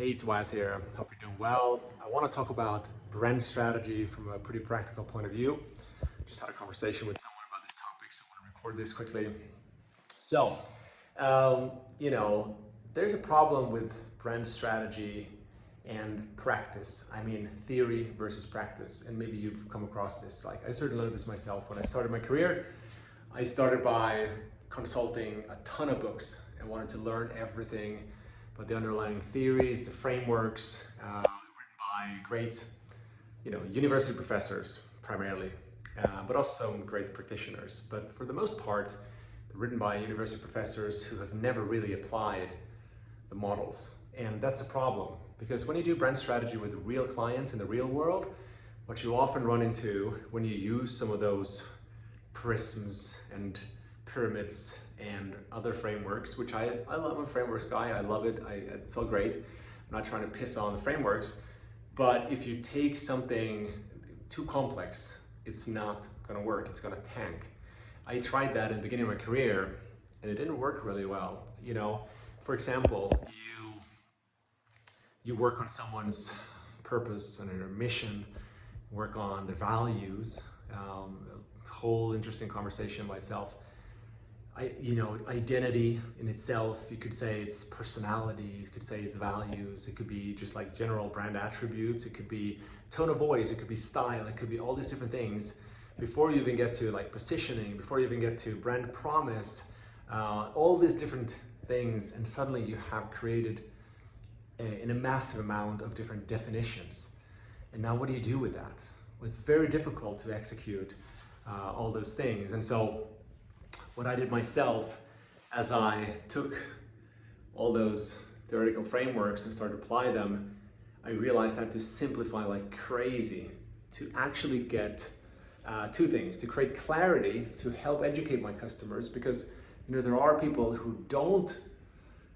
Hey, it's Waz here. Hope you're doing well. I want to talk about brand strategy from a pretty practical point of view. Just had a conversation with someone about this topic, so I want to record this quickly. So, um, you know, there's a problem with brand strategy and practice. I mean, theory versus practice. And maybe you've come across this. Like, I certainly learned this myself when I started my career. I started by consulting a ton of books and wanted to learn everything but the underlying theories, the frameworks, written by great, university professors primarily, but also some great practitioners. But for the most part, they're written by university professors who have never really applied the models. And that's a problem because when you do brand strategy with real clients in the real world, what you often run into when you use some of those prisms and pyramids and other frameworks, which I love. I'm a frameworks guy. I love it. It's all great. I'm not trying to piss on the frameworks, but if you take something too complex, it's not going to work. It's going to tank. I tried that in the beginning of my career, and it didn't work really well. For example, you work on someone's purpose and their mission, work on their values. A whole interesting conversation by itself. Identity in itself, you could say it's personality, you could say it's values, it could be just like general brand attributes, it could be tone of voice, it could be style, it could be all these different things. Before you even get to like positioning, before you even get to brand promise, all these different things, and suddenly you have created in a massive amount of different definitions. And now what do you do with that? Well, it's very difficult to execute all those things. And so what I did myself, as I took all those theoretical frameworks and started to apply them, I realized I had to simplify like crazy to actually get two things: to create clarity, to help educate my customers, because there are people who don't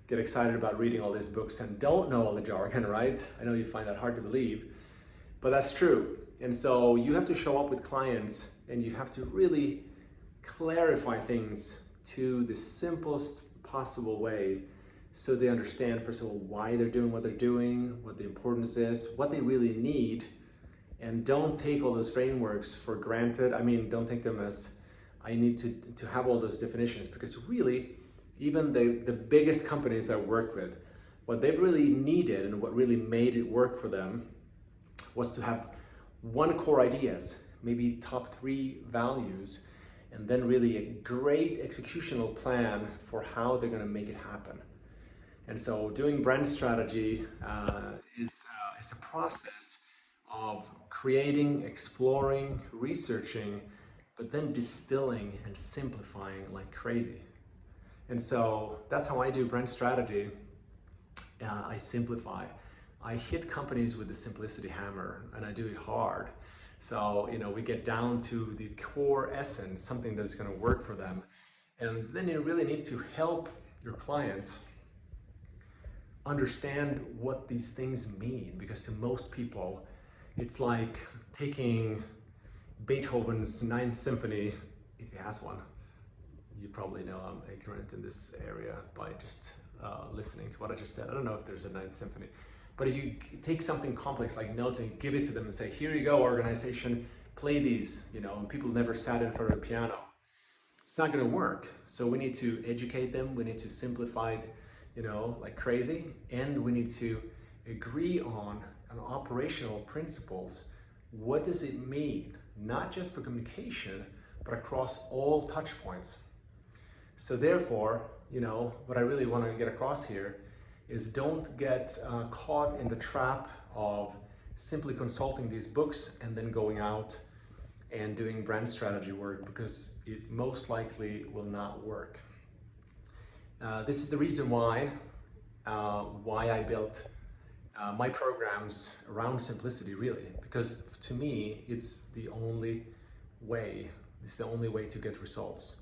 get excited about reading all these books and don't know all the jargon, right? I know you find that hard to believe, but that's true. And so you have to show up with clients and you have to really clarify things to the simplest possible way so they understand, first of all, why they're doing what they're doing, what the importance is, what they really need, and don't take all those frameworks for granted. I mean, don't take them as I need to have all those definitions, because really, even the biggest companies I work with, what they've really needed and what really made it work for them was to have one core ideas, maybe top 3 values, and then really a great executional plan for how they're going to make it happen. And so doing brand strategy is a process of creating, exploring, researching, but then distilling and simplifying like crazy. And so that's how I do brand strategy. I simplify. I hit companies with the simplicity hammer, and I do it hard. So, we get down to the core essence, something that's going to work for them. And then you really need to help your clients understand what these things mean, because to most people, it's like taking Beethoven's Ninth Symphony, if he has one. You probably know I'm ignorant in this area by just listening to what I just said. I don't know if there's a Ninth Symphony. But if you take something complex like notes and give it to them and say, here you go, organization, play these, and people never sat in front of a piano, it's not going to work. So we need to educate them. We need to simplify it, like crazy. And we need to agree on operational principles. What does it mean? Not just for communication, but across all touch points. So therefore, what I really want to get across here is don't get caught in the trap of simply consulting these books and then going out and doing brand strategy work, because it most likely will not work. This is the reason why I built my programs around simplicity, really, because to me, it's the only way. It's the only way to get results.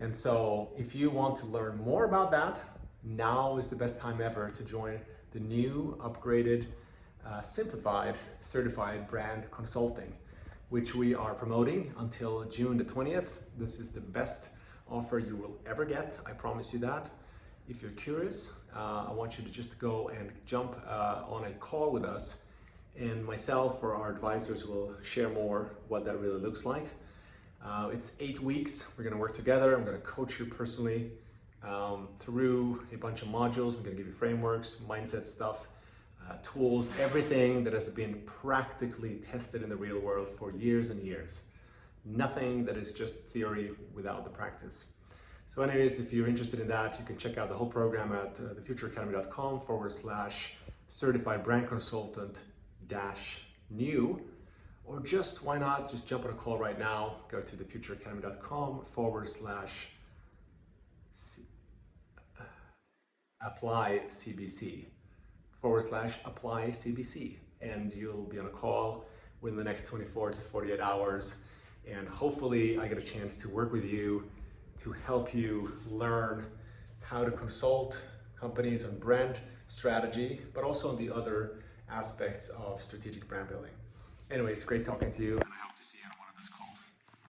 And so if you want to learn more about that, now is the best time ever to join the new, upgraded, simplified, certified brand consulting, which we are promoting until June the 20th. This is the best offer you will ever get. I promise you that. If you're curious, I want you to just go and jump on a call with us, and myself or our advisors will share more what that really looks like. It's 8 weeks. We're going to work together. I'm going to coach you personally through a bunch of modules. I'm going to give you frameworks, mindset stuff, tools, everything that has been practically tested in the real world for years and years. Nothing that is just theory without the practice. So anyways, if you're interested in that, you can check out the whole program at thefutureacademy.com/certified brand consultant -new, or just why not just jump on a call right now. Go to thefutureacademy.com/apply CBC and you'll be on a call within the next 24 to 48 hours. And hopefully I get a chance to work with you to help you learn how to consult companies on brand strategy, but also on the other aspects of strategic brand building. Anyways, great talking to you, and I hope to see you.